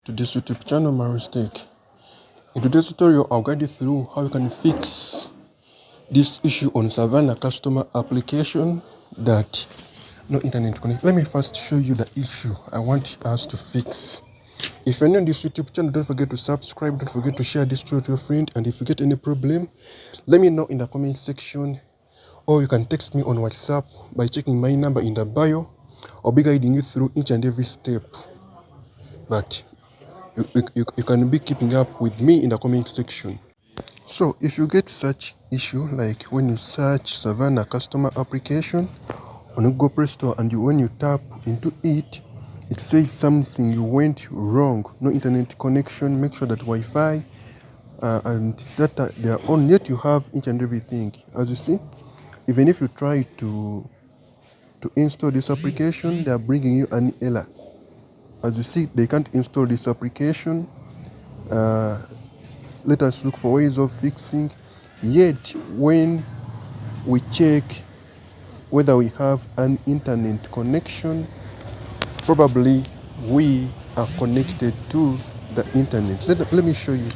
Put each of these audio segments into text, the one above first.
To this YouTube channel, my mistake. In today's tutorial, I'll guide you through how you can fix this issue on Savannah customer application that no internet connect. Let me first show you the issue I want us to fix. If you're new on this YouTube channel, don't forget to subscribe, don't forget to share this video to your friend, and if you get any problem, let me know in the comment section, or you can text me on WhatsApp by checking my number in the bio. I'll be guiding you through each and every step. But you can be keeping up with me in the comment section. So if you get such issue, like when you search Savannah customer application on Google Play Store and when you tap into it, it says something went wrong, no internet connection, make sure that Wi-Fi and data they are on, yet you have each and everything. As you see, even if you try to install this application, they are bringing you an error. As you see, they can't install this application. Let us look for ways of fixing. Yet when we check whether we have an internet connection, probably we are connected to the internet. Let me show you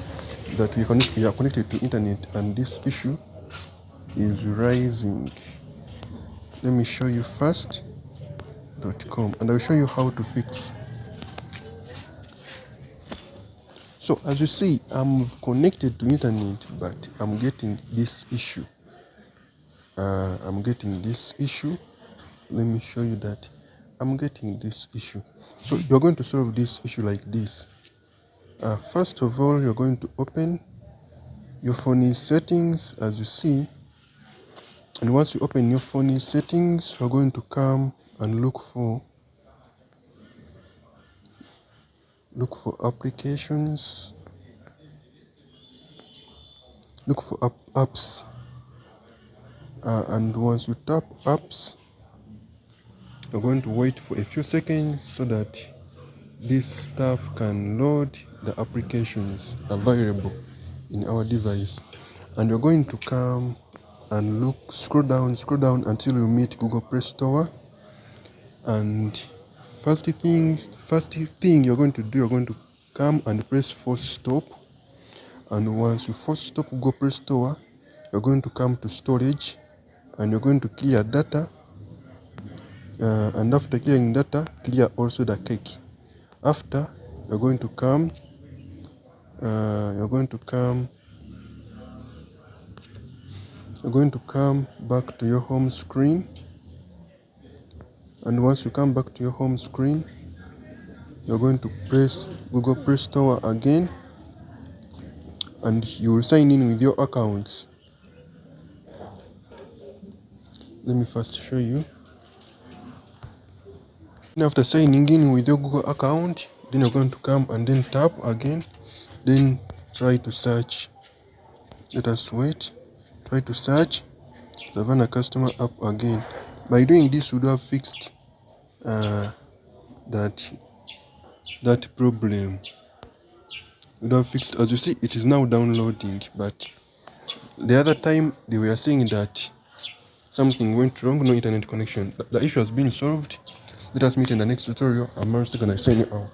that we are connected to internet, and this issue is rising. Let me show you first.com, and I'll show you how to fix. So as you see, I'm connected to internet, but I'm getting this issue. Let me show you that I'm getting this issue. So you're going to solve this issue like this. First of all, you're going to open your phone settings, as you see. And once you open your phone settings, you're going to come and look for applications, look for apps, and once you tap apps, you're going to wait for a few seconds so that this stuff can load the applications available in our device. And you're going to come and scroll down until you meet Google Play Store. And first thing you're going to do, you're going to come and press force stop. And once you force stop Google Play Store, you're going to come to storage and you're going to clear data. And after clearing data, clear also the cake. After, you're going to come back to your home screen. And once you come back to your home screen, you're going to press Google Play Store again, and you will sign in with your accounts. Let me first show you. And after signing in with your Google account, then you're going to come and then tap again, then try to search. Let us wait. Try to search Savannah customer app again. By doing this, we would have fixed that problem. We would have fixed. As you see, it is now downloading. But the other time they were saying that something went wrong, no internet connection. The issue has been solved. Let us meet in the next tutorial. I'm Marcy, and I sign you out.